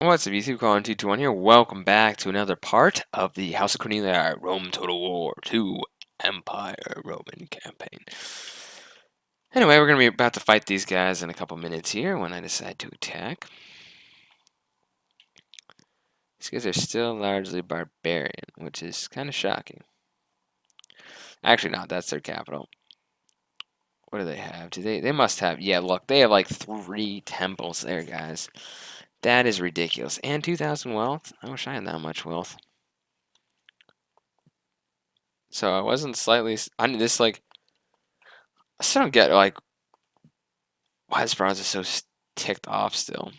What's up, YouTube? Calling 221 here. Welcome back to another part of the House of Cornellia Rome Total War 2 Empire Roman campaign. Anyway, we're going to be about to fight these guys in a couple minutes here when I decide to attack. These guys are still largely barbarian, which is kind of shocking. Actually, not. That's their capital. What do they have? They must have... Yeah, look, they have like 3 temples there, guys. That is ridiculous. And 2,000 wealth? I wish I had that much wealth. So I wasn't slightly... I mean, this, like... I still don't get, like, why this bronze is so ticked off still.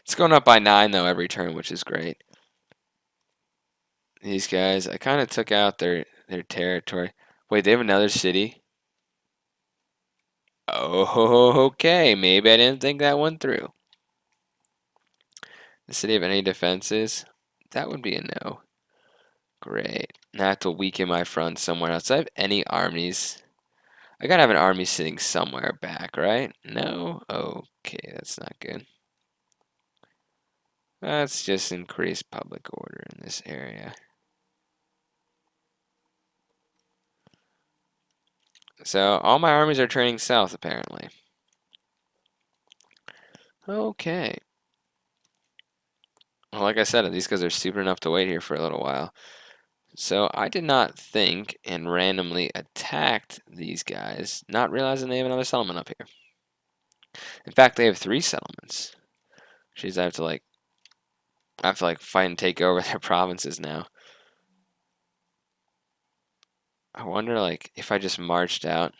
It's going up by 9, though, every turn, which is great. These guys, I kind of took out their territory. Wait, they have another city? Oh, okay. Maybe I didn't think that one through. The city have any defenses? That would be a no. Great. Now I have to weaken my front somewhere else. Do I have any armies? I gotta have an army sitting somewhere back, right? No? Okay, that's not good. Let's just increase public order in this area. So, all my armies are turning south, apparently. Okay. Well, like I said, these guys are stupid enough to wait here for a little while. So, I did not think and randomly attacked these guys, not realizing they have another settlement up here. In fact, they have 3 settlements. Jeez, I have to, like, fight and take over their provinces now. I wonder, like, if I just marched out.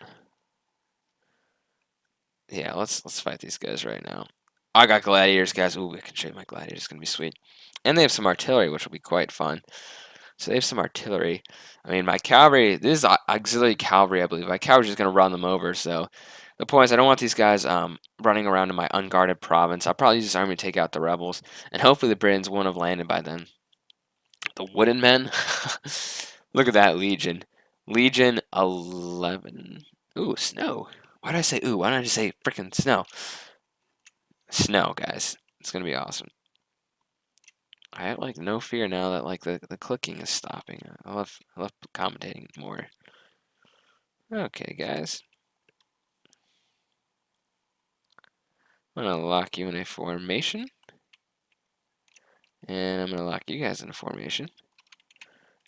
Yeah, let's fight these guys right now. I got gladiators, guys. Ooh, I can show you my gladiators. It's gonna be sweet. And they have some artillery, which will be quite fun. So they have some artillery. I mean, my cavalry, this is auxiliary cavalry, I believe. My cavalry is going to run them over. So the point is, I don't want these guys running around in my unguarded province. I'll probably use this army to take out the rebels. And hopefully the Britons won't have landed by then. The wooden men. Look at that legion. Legion 11. Ooh, snow. Why did I say ooh? Why don't I just say freaking snow? Snow, guys. It's going to be awesome. I have like no fear now that like the clicking is stopping. I love commentating more. Okay, guys. I'm gonna lock you in a formation. And I'm gonna lock you guys in a formation.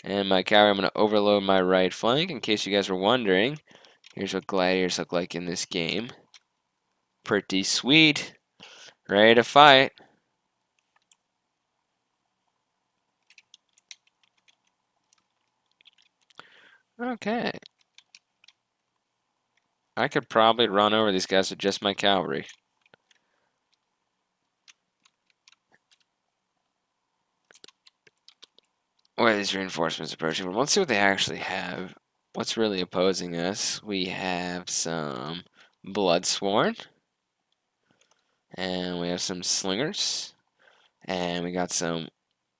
And my cavalry, I'm gonna overload my right flank in case you guys were wondering. Here's what gladiators look like in this game. Pretty sweet. Ready to fight. Okay. I could probably run over these guys with just my cavalry. Where are these reinforcements approaching? Let's see what they actually have. What's really opposing us? We have some Bloodsworn. And we have some Slingers. And we got some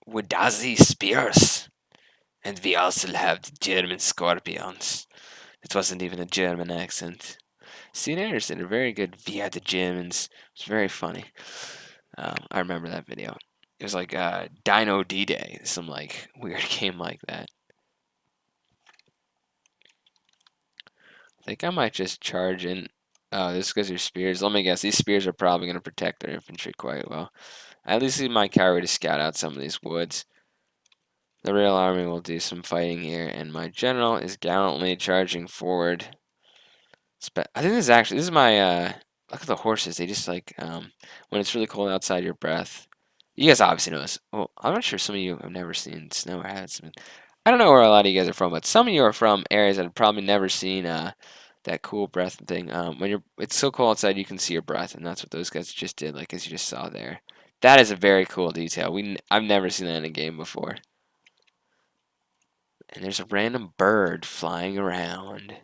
Wadazi Spears. And we also have the German Scorpions. It wasn't even a German accent. Steve Anderson did a very good via the Germans. It's very funny. I remember that video. It was like Dino D-Day, some like weird game like that. I think I might just charge in. Oh, this is because your spears. Let me guess. These spears are probably going to protect their infantry quite well. I at least need my cavalry to scout out some of these woods. The real army will do some fighting here, and my general is gallantly charging forward. I think this is my look at the horses. They just like when it's really cold outside, your breath. You guys obviously know this. Well, I'm not sure some of you have never seen snow or had some. I don't know where a lot of you guys are from, but some of you are from areas that have probably never seen that cool breath thing. When it's so cold outside, you can see your breath, and that's what those guys just did, like as you just saw there. That is a very cool detail. I've never seen that in a game before. And there's a random bird flying around,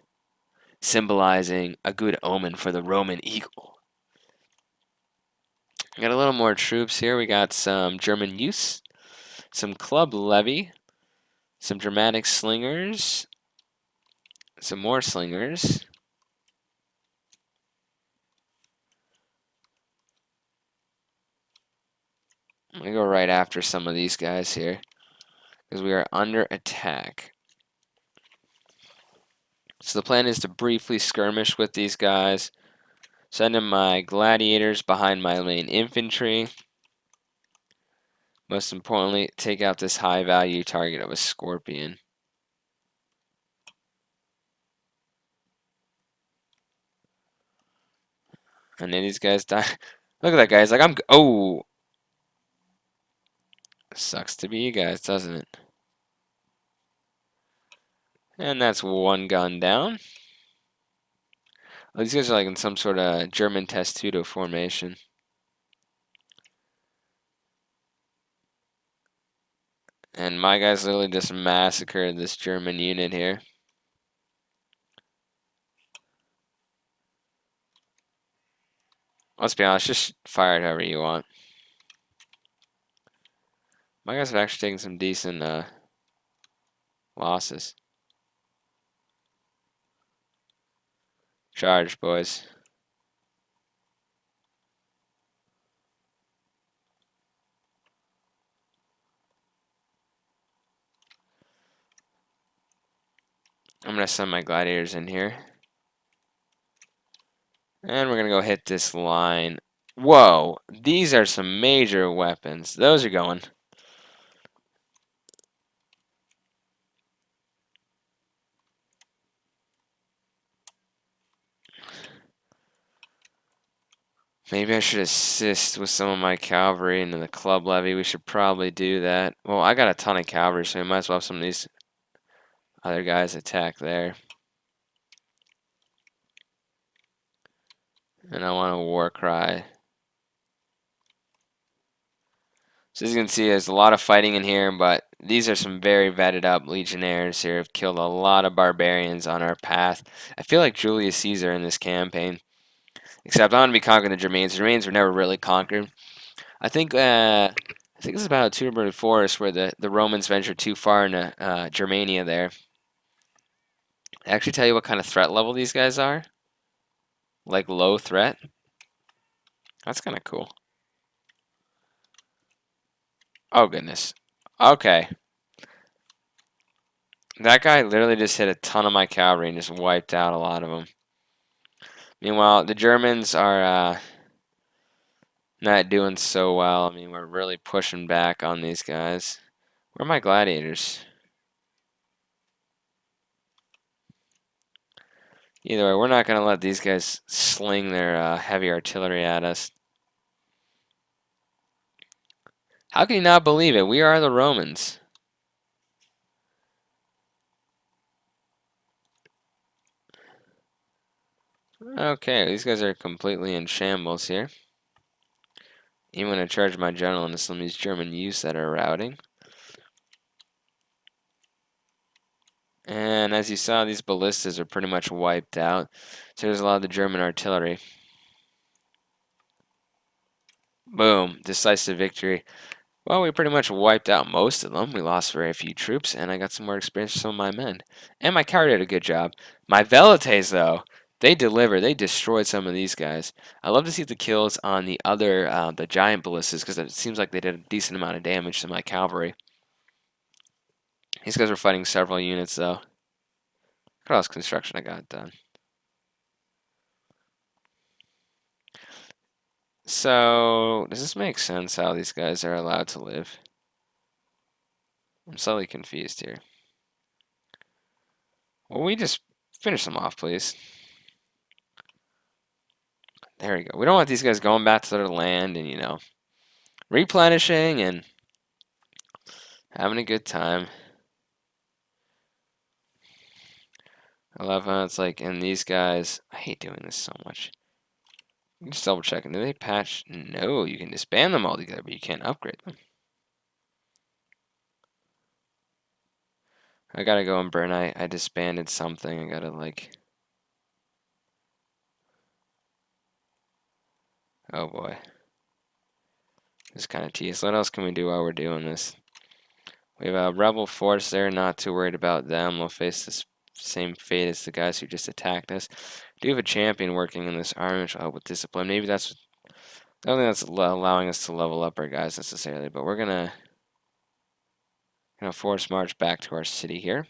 symbolizing a good omen for the Roman eagle. We got a little more troops here. We got some German youths, some club levy, some dramatic slingers, some more slingers. I'm going to go right after some of these guys here because we are under attack. So the plan is to briefly skirmish with these guys, send in my gladiators behind my main infantry. Most importantly, take out this high value target of a scorpion. And then these guys die. Look at that guy. He's like, oh, sucks to be you guys, doesn't it? And that's one gun down. Oh, these guys are like in some sort of German testudo formation. And my guys literally just massacred this German unit here. Let's be honest, just fire it however you want. My guys have actually taken some decent losses. Charge, boys. I'm going to send my gladiators in here. And we're going to go hit this line. Whoa, these are some major weapons. Those are going. Maybe I should assist with some of my cavalry into the club levy. We should probably do that. Well, I got a ton of cavalry, so we might as well have some of these other guys attack there. And I want a war cry. So as you can see, there's a lot of fighting in here, but these are some very vetted up legionnaires here. Have killed a lot of barbarians on our path. I feel like Julius Caesar in this campaign. Except I'm going to be conquering the Germans. The Germans were never really conquered. I think it's about Tuber Forest where the Romans ventured too far into Germania there. I actually tell you what kind of threat level these guys are. Like low threat. That's kind of cool. Oh, goodness. Okay. That guy literally just hit a ton of my cavalry and just wiped out a lot of them. Meanwhile, the Germans are not doing so well. I mean, we're really pushing back on these guys. Where are my gladiators? Either way, we're not going to let these guys sling their heavy artillery at us. How can you not believe it? We are the Romans. Okay, these guys are completely in shambles here. Even when I charge my general into some of these German youths that are routing. And as you saw, these ballistas are pretty much wiped out. So there's a lot of the German artillery. Boom, decisive victory. Well, we pretty much wiped out most of them. We lost very few troops, and I got some more experience from some of my men. And my cavalry did a good job. My velites, though, they delivered. They destroyed some of these guys. I love to see the kills on the other, the giant ballistas, because it seems like they did a decent amount of damage to my cavalry. These guys were fighting several units, though. Look at all this construction I got done. So, does this make sense how these guys are allowed to live? I'm slightly confused here. Well, we just finish them off, please. There we go. We don't want these guys going back to their land and, replenishing and having a good time. I love how it's like, and these guys, I hate doing this so much. Just double checking. Do they patch? No, you can disband them all together, but you can't upgrade them. I gotta go and burn. I disbanded something. I gotta, oh boy. This is kind of tedious. What else can we do while we're doing this? We have a rebel force there. Not too worried about them. They'll face this same fate as the guys who just attacked us. We do have a champion working in this army, which will help with discipline. Maybe that's I don't think that's allowing us to level up our guys necessarily, but we're gonna force march back to our city here.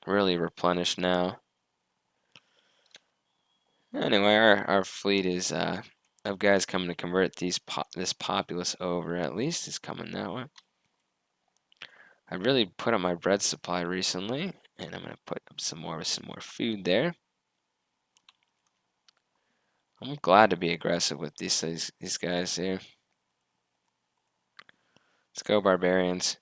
Really replenished now. Anyway, our fleet is of guys coming to convert this populace over. At least is coming that way. I really put up my bread supply recently, and I'm gonna put up some more food there. I'm glad to be aggressive with these guys here. Let's go, barbarians.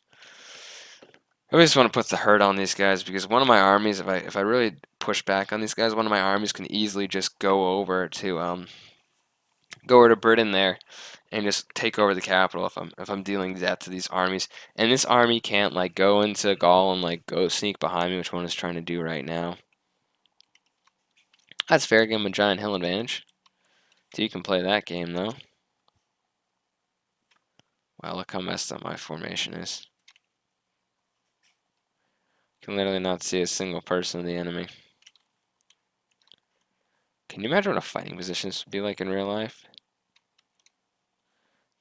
I just want to put the hurt on these guys because one of my armies, if I really push back on these guys, one of my armies can easily just go over to Britain there and just take over the capital if I'm dealing death to these armies. And this army can't like go into Gaul and like go sneak behind me, which one is trying to do right now. That's fair. Give him a giant hill advantage. So you can play that game though. Wow, look how messed up my formation is. Can literally not see a single person of the enemy. Can you imagine what a fighting position would be like in real life?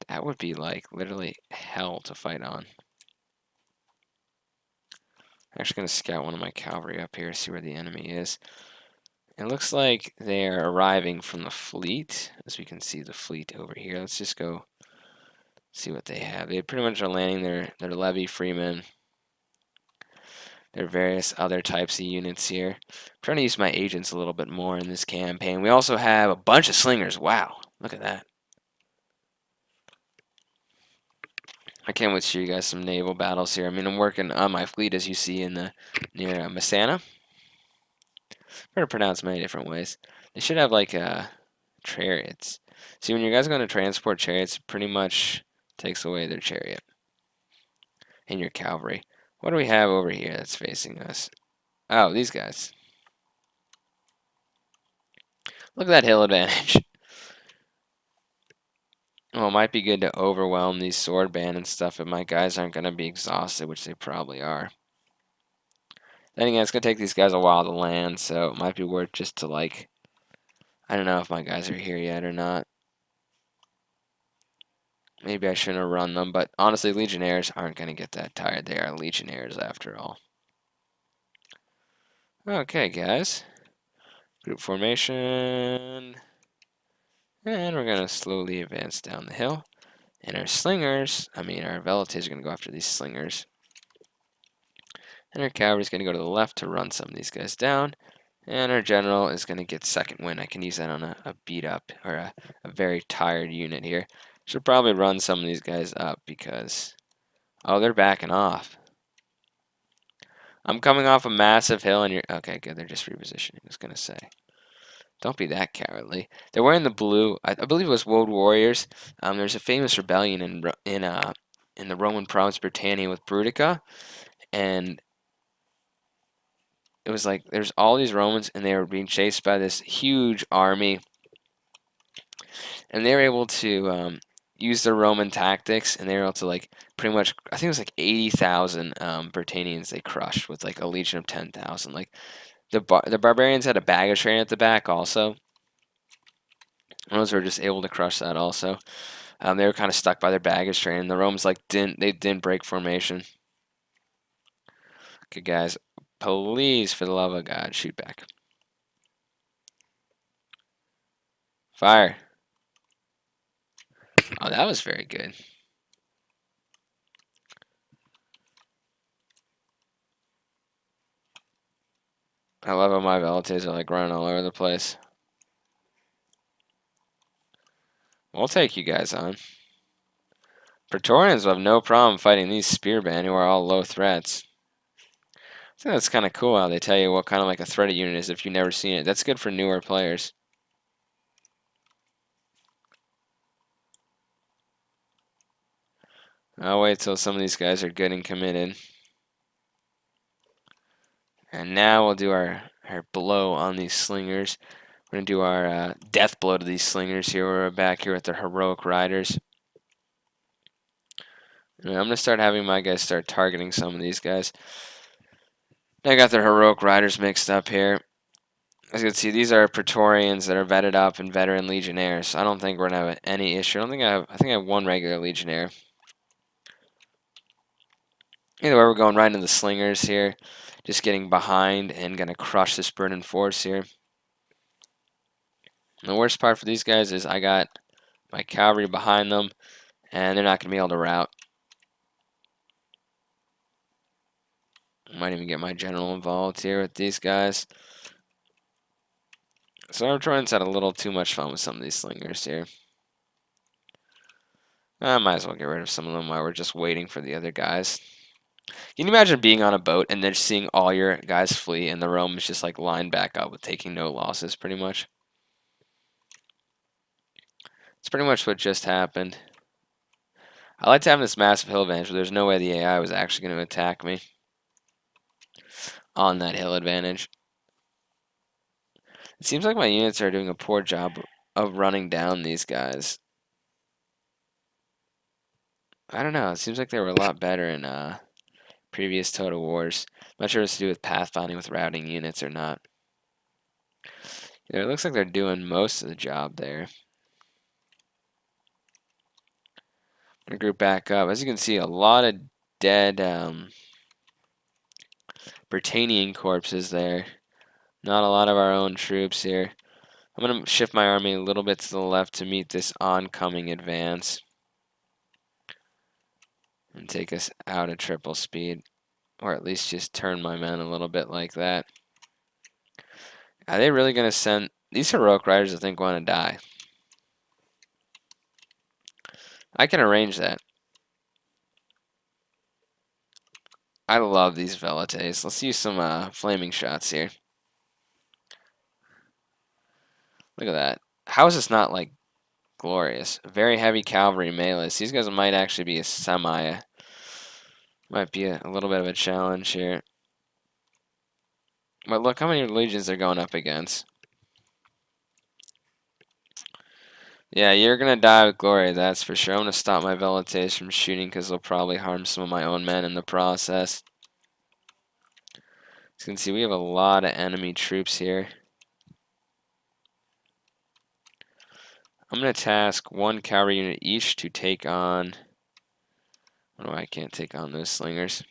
That would be like literally hell to fight on. I'm actually going to scout one of my cavalry up here, see where the enemy is. It looks like they're arriving from the fleet, as we can see the fleet over here. Let's just go see what they have. They pretty much are landing their levy freemen, their various other types of units here. I'm trying to use my agents a little bit more in this campaign. We also have a bunch of slingers. Wow, look at that. I can't wait to show you guys some naval battles here. I mean, I'm working on my fleet, as you see in the near Messana. They're pronounced many different ways. They should have like chariots. See, when you guys are going to transport chariots, it pretty much takes away their chariot and your cavalry. What do we have over here that's facing us? Oh, these guys. Look at that hill advantage. Well, it might be good to overwhelm these sword band and stuff if my guys aren't going to be exhausted, which they probably are. Then again, it's going to take these guys a while to land, so it might be worth just to, like, I don't know if my guys are here yet or not. Maybe I shouldn't have run them, but honestly, Legionnaires aren't going to get that tired. They are Legionnaires after all. Okay, guys. Group formation. And we're going to slowly advance down the hill. And our slingers, our velators are going to go after these slingers. And our cavalry is going to go to the left to run some of these guys down. And our general is going to get second wind. I can use that on a beat up or a very tired unit here. Should probably run some of these guys up because, oh, they're backing off. I'm coming off a massive hill and you're, okay, good. They're just repositioning, I was going to say. Don't be that cowardly. They're wearing the blue. I believe it was World Warriors. There's a famous rebellion in the Roman province Britannia with Brutica, and it was like there's all these Romans, and they were being chased by this huge army, and they were able to use their Roman tactics, and they were able to like pretty much. I think it was like 80,000 Britannians they crushed with like a legion of 10,000. Like the barbarians had a baggage train at the back also. Those were just able to crush that also. They were kind of stuck by their baggage train, and the Romans like didn't break formation. Okay, guys, please, for the love of God, shoot back. Fire. Oh, that was very good. I love how my Velites are like running all over the place. We'll take you guys on. Praetorians will have no problem fighting these spearband who are all low threats. I think that's kind of cool how they tell you what kind of like a threat unit is if you've never seen it. That's good for newer players. I'll wait till some of these guys are good and committed. And now we'll do our blow on these slingers. We're going to do our death blow to these slingers here. We're back here with the heroic riders. And I'm going to start having my guys start targeting some of these guys. I got their heroic riders mixed up here. As you can see, these are Praetorians that are vetted up and veteran legionnaires. So I don't think we're gonna have any issue. I don't think I have. I think I have one regular legionnaire. Either way, we're going right into the slingers here, just getting behind and gonna crush this burning force here. And the worst part for these guys is I got my cavalry behind them, and they're not gonna be able to rout. I might even get my general involved here with these guys. So our Trojans had a little too much fun with some of these slingers here. I might as well get rid of some of them while we're just waiting for the other guys. Can you imagine being on a boat and then seeing all your guys flee and the Romans just like line back up with taking no losses pretty much? It's pretty much what just happened. I like to have this massive hill advantage, but there's no way the AI was actually going to attack me on that hill advantage. It seems like my units are doing a poor job of running down these guys. I don't know. It seems like they were a lot better in previous Total Wars. I'm not sure if it's to do with pathfinding with routing units or not. Yeah, it looks like they're doing most of the job there. I'm gonna group back up. As you can see, a lot of dead Britannian corpses there. Not a lot of our own troops here. I'm gonna shift my army a little bit to the left to meet this oncoming advance and take us out at triple speed, or at least just turn my men a little bit like that. Are they really gonna send these heroic riders? I think want to die. I can arrange that. I love these velites. Let's use some flaming shots here. Look at that. How is this not like glorious? Very heavy cavalry melees. These guys might actually be a semi. Might be a little bit of a challenge here. But look how many legions they're going up against. Yeah, you're gonna die with glory, that's for sure. I'm gonna stop my velites from shooting because they'll probably harm some of my own men in the process. As you can see, we have a lot of enemy troops here. I'm gonna task one cavalry unit each to take on. Oh, I can't take on those slingers.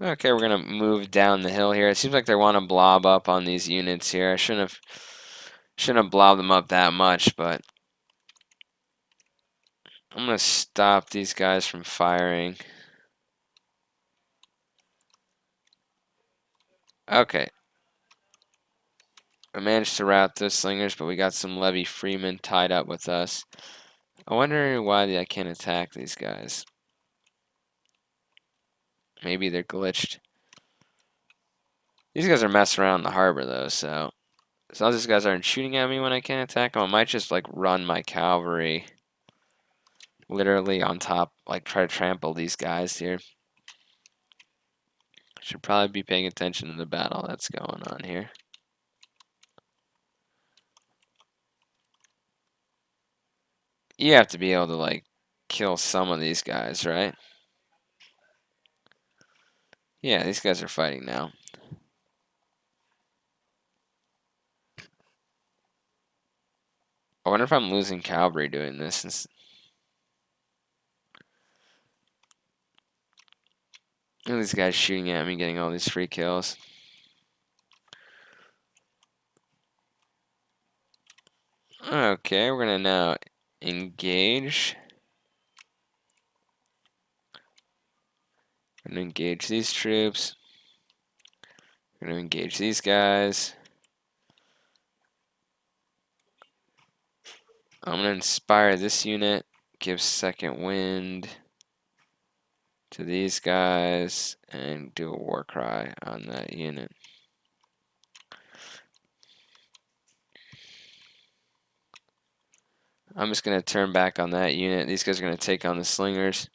Okay, we're gonna move down the hill here. It seems like they want to blob up on these units here. I shouldn't have blobbed them up that much, but I'm gonna stop these guys from firing. Okay. I managed to rout those slingers, but we got some levy freemen tied up with us. I wonder why I can't attack these guys. Maybe they're glitched. These guys are messing around in the harbor, though, so as long as these guys aren't shooting at me when I can't attack them, I might just, like, run my cavalry literally on top, like, try to trample these guys here. Should probably be paying attention to the battle that's going on here. You have to be able to, like, kill some of these guys, right? Yeah, these guys are fighting now. I wonder if I'm losing cavalry doing this. Look at these guys shooting at me, getting all these free kills. Okay, we're gonna now engage. We're gonna engage these troops. We're gonna engage these guys. I'm gonna inspire this unit, give second wind to these guys, and do a war cry on that unit. I'm just gonna turn back on that unit. These guys are gonna take on the slingers.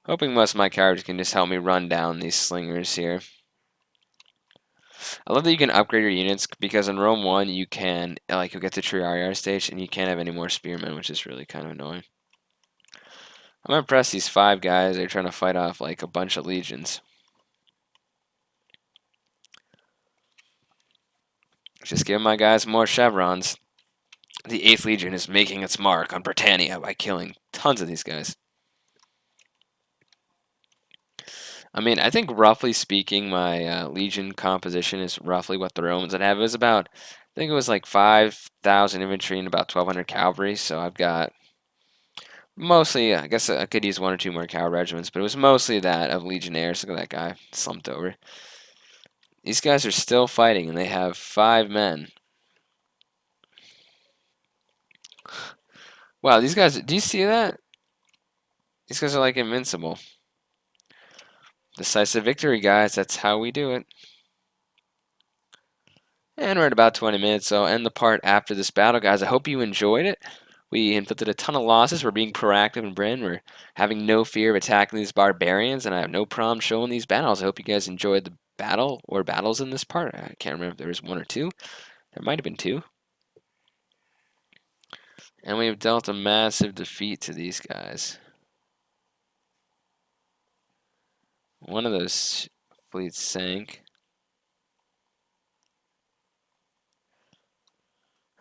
Hoping most of my characters can just help me run down these slingers here. I love that you can upgrade your units because in Rome 1 you can, like, you'll get to Triarii stage and you can't have any more spearmen, which is really kind of annoying. I'm gonna press these 5 guys. They're trying to fight off like a bunch of legions. Just give my guys more chevrons. The 8th Legion is making its mark on Britannia by killing tons of these guys. I mean, I think roughly speaking, my Legion composition is roughly what the Romans would have. It was about, I think it was like 5,000 infantry and about 1,200 cavalry. So I've got mostly, I guess I could use one or two more cavalry regiments, but it was mostly that of Legionnaires. Look at that guy slumped over. These guys are still fighting, and they have 5 men. Wow, these guys, do you see that? These guys are like invincible. Decisive victory, guys. That's how we do it. And we're at about 20 minutes, so I'll end the part after this battle, guys. I hope you enjoyed it. We inflicted a ton of losses. We're being proactive in Britain. We're having no fear of attacking these barbarians, and I have no problem showing these battles. I hope you guys enjoyed the battle or battles in this part. I can't remember if there was 1 or 2. There might have been 2. And we have dealt a massive defeat to these guys. One of those fleets sank.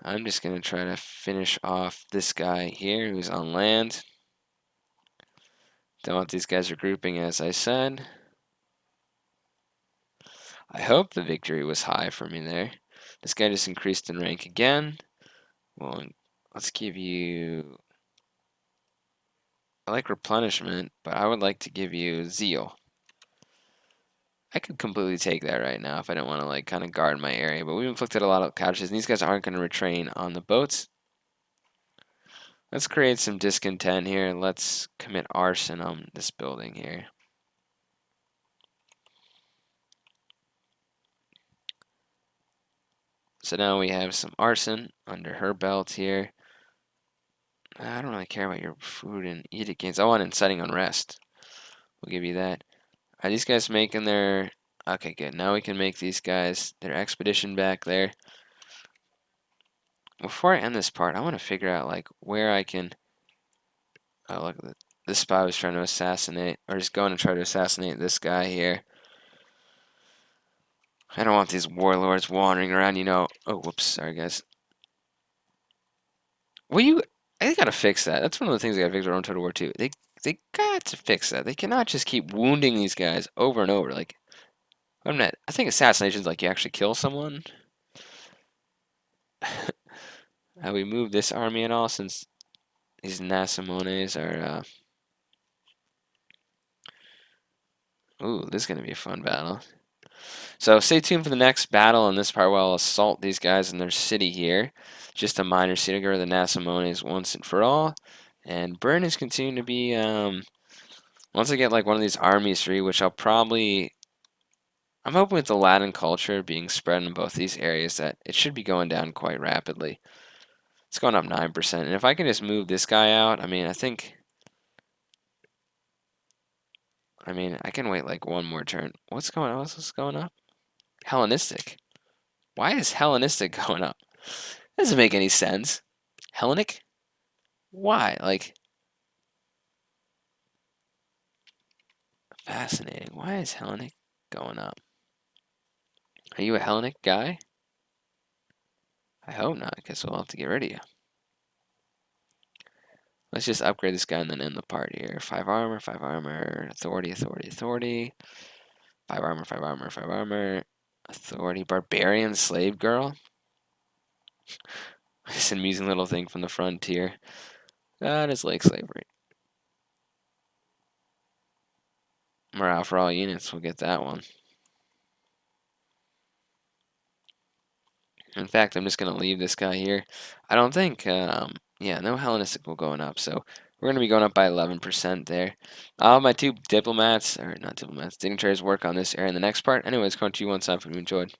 I'm just going to try to finish off this guy here who's on land. Don't want these guys regrouping, as I said. I hope the victory was high for me there. This guy just increased in rank again. Well, let's give you... I like replenishment, but I would like to give you zeal. I could completely take that right now if I don't want to like kind of guard my area, but we've inflicted a lot of casualties, and these guys aren't going to retrain on the boats. Let's create some discontent here, and let's commit arson on this building here. So now we have some arson under her belt here. I don't really care about your food and edict gains. I want inciting unrest. We'll give you that. Are these guys making their... Okay, good. Now we can make these guys their expedition back there. Before I end this part, I want to figure out like where I can... Oh, look at that. This spy was trying to assassinate, or just going to try to assassinate this guy here. I don't want these warlords wandering around, you know. Oh, whoops. Sorry, guys. Well, I gotta fix that. That's one of the things I gotta fix around Total War 2. They got to fix that. They cannot just keep wounding these guys over and over. Like, I'm not. I think assassination's like you actually kill someone. Have we moved this army at all since these Nasamones are? Ooh, this is gonna be a fun battle. So stay tuned for the next battle in this part where I'll assault these guys in their city here. Just a minor city, get rid of the Nasamones once and for all. And Bern is continuing to be, once I get like one of these armies free, which I'll probably, I'm hoping with the Latin culture being spread in both these areas that it should be going down quite rapidly. It's going up 9%. And if I can just move this guy out, I mean, I can wait like one more turn. What's going on? What's going up? Hellenistic. Why is Hellenistic going up? That doesn't make any sense. Hellenic? Why? Like, fascinating. Why is Hellenic going up? Are you a Hellenic guy? I hope not, because we'll have to get rid of you. Let's just upgrade this guy and then end the part here. 5 armor, authority, authority, authority. 5 armor, 5 armor, 5 armor. Authority, barbarian, slave girl. This amusing little thing from the frontier. That is like slavery. Morale for all units, we'll get that one. In fact, I'm just going to leave this guy here. I don't think, yeah, no Hellenistic will going up, so we're going to be going up by 11% there. My 2 diplomats, or not diplomats, dignitaries work on this area in the next part. Anyways, come to you one time if you enjoyed.